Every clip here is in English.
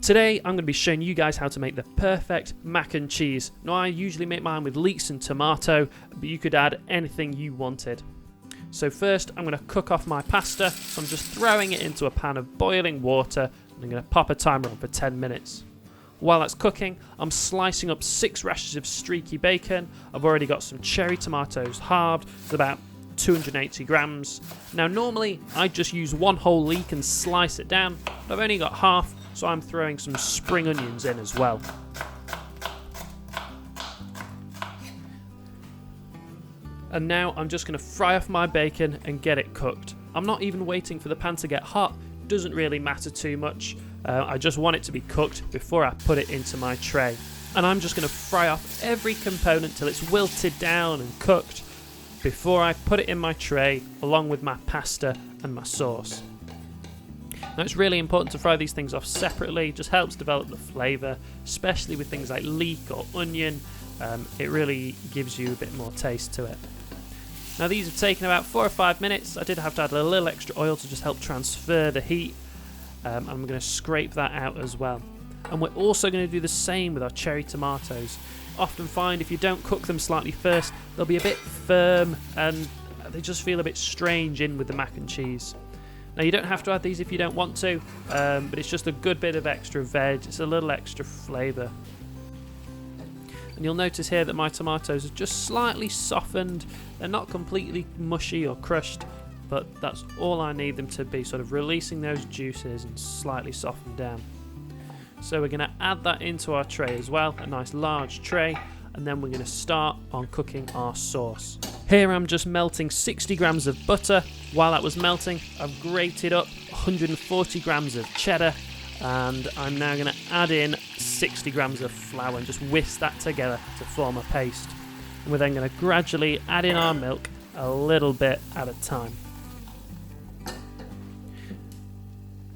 Today I'm going to be showing you guys how to make the perfect mac and cheese. Now I usually make mine with leeks and tomato, but you could add anything you wanted. So first I'm going to cook off my pasta, so I'm just throwing it into a pan of boiling water and I'm going to pop a timer on for 10 minutes. While that's cooking, I'm slicing up 6 rashers of streaky bacon. I've already got some cherry tomatoes halved, it's about 280 grams. Now normally I just use one whole leek and slice it down, but I've only got half, so I'm throwing some spring onions in as well. And now I'm just going to fry off my bacon and get it cooked. I'm not even waiting for the pan to get hot, doesn't really matter too much. I just want it to be cooked before I put it into my tray. And I'm just going to fry off every component till it's wilted down and cooked before I put it in my tray along with my pasta and my sauce. Now it's really important to fry these things off separately, it just helps develop the flavour, especially with things like leek or onion. It really gives you a bit more taste to it. Now these have taken about 4 or 5 minutes. I did have to add a little extra oil to just help transfer the heat. I'm going to scrape that out as well. And we're also going to do the same with our cherry tomatoes. Often find if you don't cook them slightly first, they'll be a bit firm and they just feel a bit strange in with the mac and cheese. Now you don't have to add these if you don't want to, but it's just a good bit of extra veg, it's a little extra flavour. And you'll notice here that my tomatoes are just slightly softened, they're not completely mushy or crushed, but that's all I need them to be, sort of releasing those juices and slightly softened down. So we're going to add that into our tray as well, a nice large tray, and then we're going to start on cooking our sauce. Here I'm just melting 60 grams of butter. While that was melting, I've grated up 140 grams of cheddar, and I'm now going to add in 60 grams of flour and just whisk that together to form a paste. And we're then going to gradually add in our milk a little bit at a time.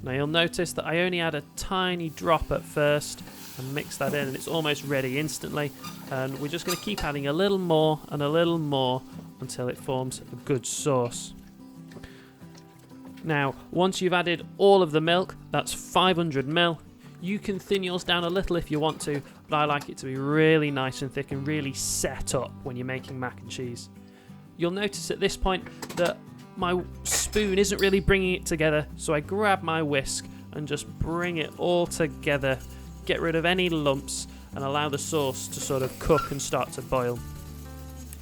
Now you'll notice that I only add a tiny drop at first and mix that in, and it's almost ready instantly, and we're just going to keep adding a little more and a little more until it forms a good sauce. Now once you've added all of the milk, that's 500 ml, you can thin yours down a little if you want to, but I like it to be really nice and thick and really set up when you're making mac and cheese. You'll notice at this point that my spoon isn't really bringing it together, so I grab my whisk and just bring it all together, get rid of any lumps and allow the sauce to sort of cook and start to boil.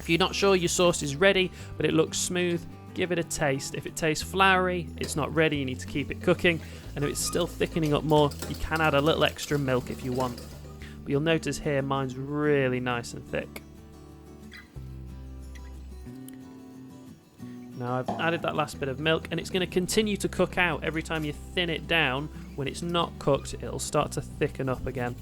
If you're not sure your sauce is ready but it looks smooth, give it a taste. If it tastes floury, it's not ready, you need to keep it cooking, and if it's still thickening up more, you can add a little extra milk if you want. But you'll notice here mine's really nice and thick. Now I've added that last bit of milk, and it's going to continue to cook out. Every time you thin it down, when it's not cooked, it'll start to thicken up again.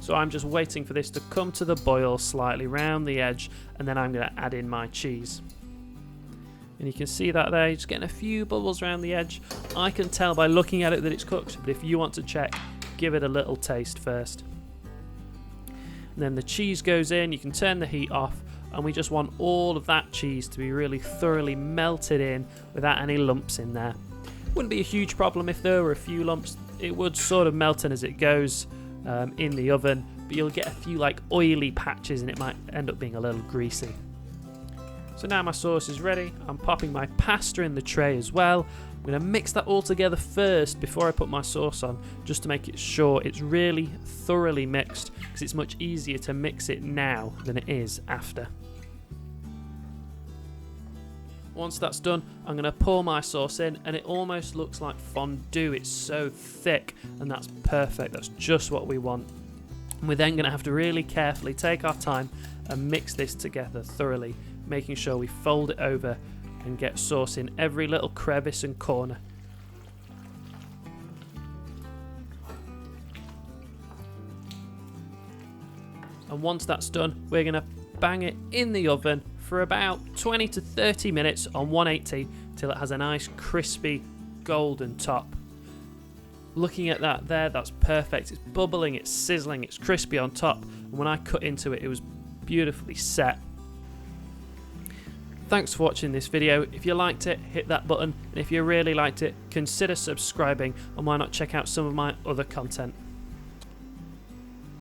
So I'm just waiting for this to come to the boil slightly round the edge, and then I'm going to add in my cheese. And you can see that there, just getting a few bubbles around the edge. I can tell by looking at it that it's cooked, but if you want to check, give it a little taste first. And then the cheese goes in, you can turn the heat off, and we just want all of that cheese to be really thoroughly melted in without any lumps in there. Wouldn't be a huge problem if there were a few lumps. It would sort of melt in as it goes in the oven, but you'll get a few like oily patches and it might end up being a little greasy. So now my sauce is ready. I'm popping my pasta in the tray as well. I'm going to mix that all together first before I put my sauce on, just to make it sure it's really thoroughly mixed, because it's much easier to mix it now than it is after. Once that's done, I'm going to pour my sauce in, and it almost looks like fondue. It's so thick, and that's perfect. That's just what we want. And we're then going to have to really carefully take our time and mix this together thoroughly, making sure we fold it over and get sauce in every little crevice and corner. And once that's done, we're going to bang it in the oven for about 20 to 30 minutes on 180 till it has a nice crispy golden top. Looking at that there, that's perfect. It's bubbling, it's sizzling, it's crispy on top, and when I cut into it, it was beautifully set. Thanks for watching this video. If you liked it, hit that button, and if you really liked it, consider subscribing, and why not check out some of my other content.